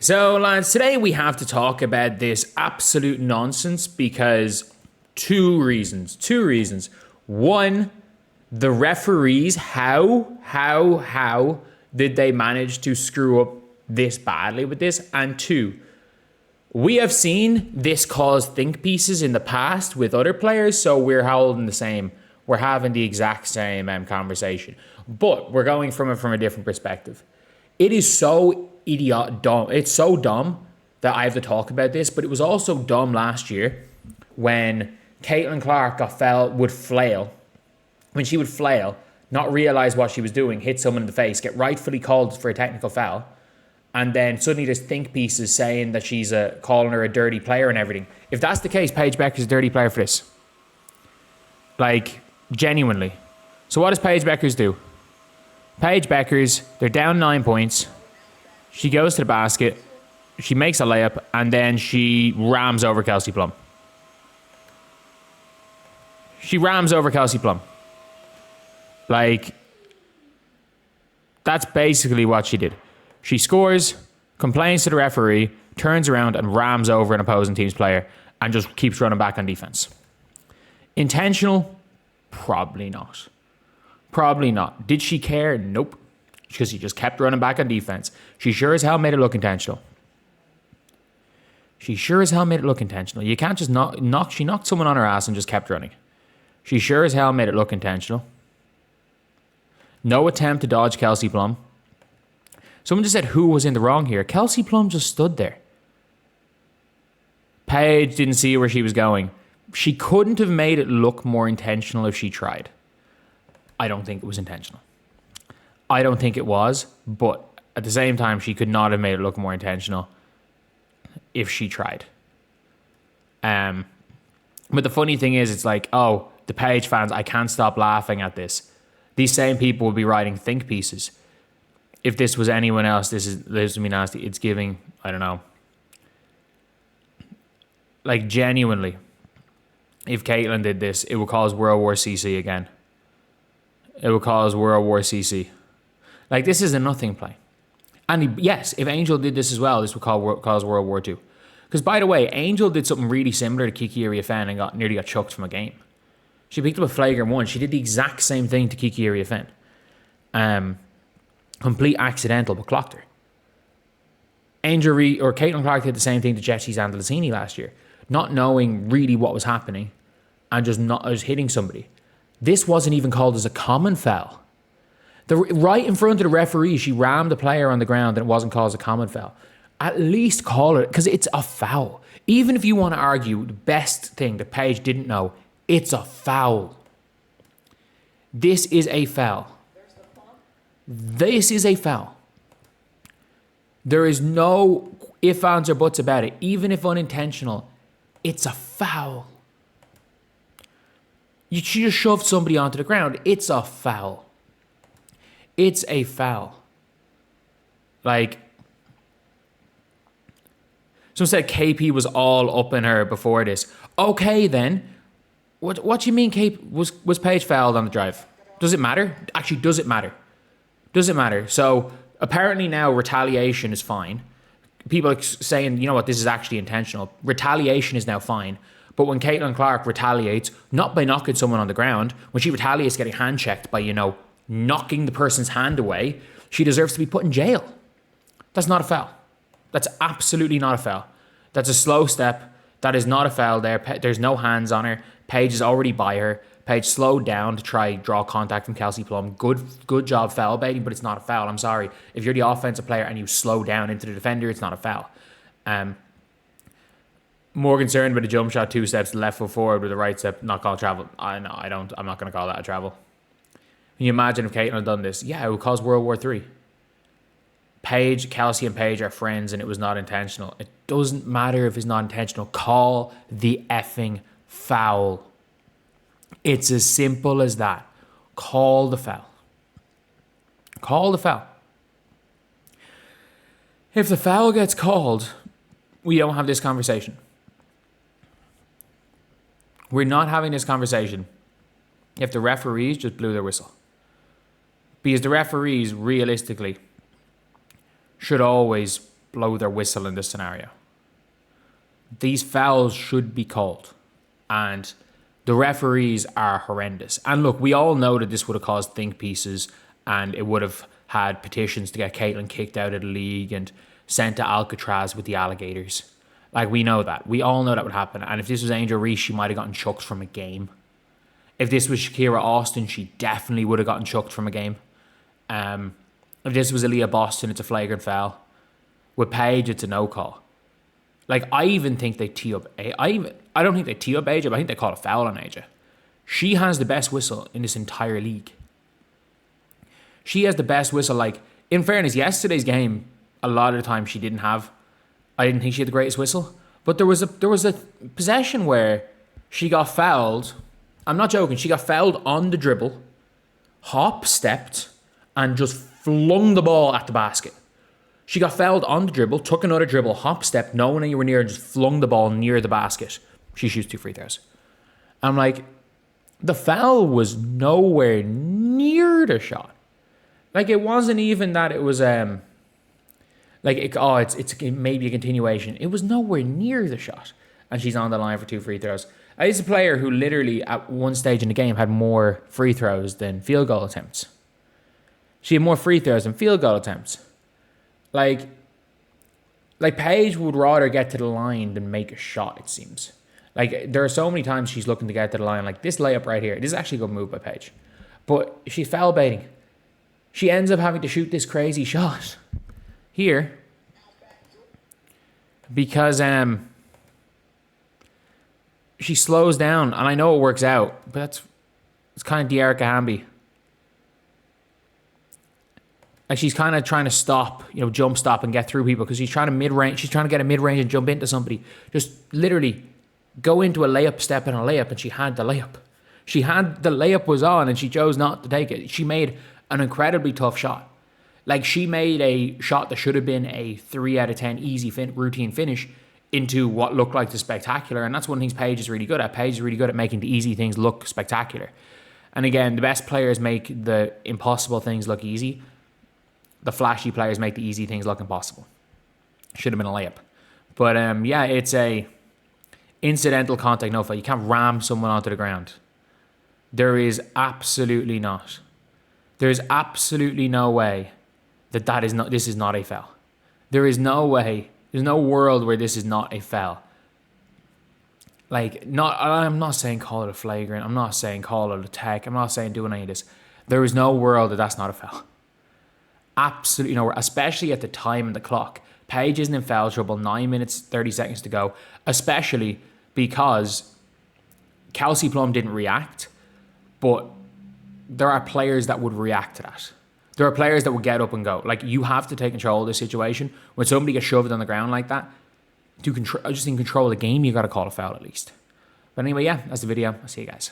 So, lads, today we have to talk about this absolute nonsense because two reasons. One, the referees, how did they manage to screw up this badly with this? And two, we have seen this cause think pieces in the past with other players, so we're having the exact same conversation. But we're going from it from a different perspective. It is so dumb. It's so dumb that I have to talk about this, but it was also dumb last year when Caitlin Clark would flail. When she would flail, not realize what she was doing, hit someone in the face, get rightfully called for a technical foul, and then suddenly there's think pieces saying that she's calling her a dirty player and everything. If that's the case, Paige Bueckers is a dirty player for this. Like, genuinely. So what does Paige Bueckers do? Paige Bueckers, they're down 9 points. She goes to the basket, she makes a layup, and then she rams over Kelsey Plum. Like, that's basically what she did. She scores, complains to the referee, turns around and rams over an opposing team's player, and just keeps running back on defense. Intentional? Probably not. Did she care? Nope. Because she just kept running back on defense. She sure as hell made it look intentional. You can't just she knocked someone on her ass and just kept running. She sure as hell made it look intentional. No attempt to dodge Kelsey Plum. Someone just said who was in the wrong here. Kelsey Plum just stood there. Paige didn't see where she was going. She couldn't have made it look more intentional if she tried. I don't think it was intentional. I don't think it was, but at the same time, she could not have made it look more intentional if she tried. But the funny thing is, it's like, oh, the Paige fans, I can't stop laughing at this. These same people will be writing think pieces. If this was anyone else, this would be nasty. It's giving, I don't know. Like, genuinely, if Caitlin did this, it would cause World War CC again. Like, this is a nothing play. And yes, if Angel did this as well, this would cause World War II. Because, by the way, Angel did something really similar to Kiki Iriafen and nearly got chucked from a game. She picked up a flagrant one. She did the exact same thing to Kiki Iriafen. Complete accidental, but clocked her. Angel Reese or Caitlin Clark did the same thing to Jessie Zandalazini last year, not knowing really what was happening and just hitting somebody. This wasn't even called as a common foul. Right in front of the referee, she rammed the player on the ground and it wasn't called as a common foul. At least call it, because it's a foul. Even if you want to argue the best thing that Paige didn't know, it's a foul. This is a foul. There is no ifs, ands, or buts about it. Even if unintentional, it's a foul. She just shoved somebody onto the ground. It's a foul. Like, someone said KP was all up in her before this. Okay, then. What do you mean was Paige fouled on the drive? Does it matter? Actually, does it matter? So, apparently now retaliation is fine. People are saying, you know what, this is actually intentional. Retaliation is now fine. But when Caitlin Clark retaliates, not by knocking someone on the ground, when she retaliates getting hand checked by, knocking the person's hand away, she deserves to be put in jail. That's not a foul. That's absolutely not a foul. That's a slow step. That is not a foul there. There's no hands on her. Paige is already by her. Paige slowed down to try draw contact from Kelsey Plum. Good job foul baiting, but it's not a foul. I'm sorry. If you're the offensive player and you slow down into the defender, it's not a foul. More concerned with a jump shot, 2 steps, left foot forward with the right step, not called travel. I'm not going to call that a travel. Can you imagine if Caitlin had done this? Yeah, it would cause World War III. Kelsey and Paige are friends and it was not intentional. It doesn't matter if it's not intentional. Call the effing foul. It's as simple as that. Call the foul. If the foul gets called, we don't have this conversation. We're not having this conversation if the referees just blew their whistle. Because the referees, realistically, should always blow their whistle in this scenario. These fouls should be called. And the referees are horrendous. And look, we all know that this would have caused think pieces, and it would have had petitions to get Caitlin kicked out of the league and sent to Alcatraz with the alligators. Like, we know that. We all know that would happen. And if this was Angel Reese, she might have gotten chucked from a game. If this was Shakira Austin, she definitely would have gotten chucked from a game. If this was Aaliyah Boston, it's a flagrant foul. With Paige, it's a no call. Like, I even think they tee up. I don't think they tee up Aja, but I think they call a foul on Aja. She has the best whistle in this entire league. She has the best whistle. Like, in fairness, yesterday's game, a lot of the time she didn't have. I didn't think she had the greatest whistle, but there was a possession where she got fouled. I'm not joking. She got fouled on the dribble, hop stepped, and just flung the ball at the basket. She got fouled on the dribble, took another dribble, hop stepped, no one anywhere near, and just flung the ball near the basket. She shoots 2 free throws. I'm like, the foul was nowhere near the shot. Like, it wasn't even that it was it's maybe a continuation. It was nowhere near the shot. And she's on the line for 2 free throws. I used a player who literally at one stage in the game had more free throws than field goal attempts. She had more free throws than field goal attempts. Like Paige would rather get to the line than make a shot, it seems. Like, there are so many times she's looking to get to the line. Like, this layup right here. This is actually a good move by Paige. But she's foul baiting. She ends up having to shoot this crazy shot here because she slows down. And I know it works out, but it's kind of De'Erica Hamby. Like, she's kind of trying to stop, jump stop and get through people because she's trying to mid-range. She's trying to get a mid-range and jump into somebody. Just literally go into a layup, step in a layup, and she had the layup. The layup was on, and she chose not to take it. She made an incredibly tough shot. Like, she made a shot that should have been a 3 out of 10 easy routine finish into what looked like the spectacular. And that's one of the things Paige is really good at. Paige is really good at making the easy things look spectacular. And again, the best players make the impossible things look easy. The flashy players make the easy things look impossible. Should have been a layup. But it's a incidental contact no foul. You can't ram someone onto the ground. There is absolutely not. There's absolutely no way this is not a foul. There is no way. There's no world where this is not a foul. I'm not saying call it a flagrant. I'm not saying call it a tech. I'm not saying doing any of this. There is no world that that's not a foul. Absolutely no, especially at the time and the clock. Paige isn't in foul trouble, 9 minutes, 30 seconds to go, especially because Kelsey Plum didn't react, but there are players that would react to that. There are players that would get up and go. Like, you have to take control of this situation. When somebody gets shoved on the ground like that, to control, just in control of the game, you got to call a foul at least. But anyway, yeah, that's the video. I'll see you guys.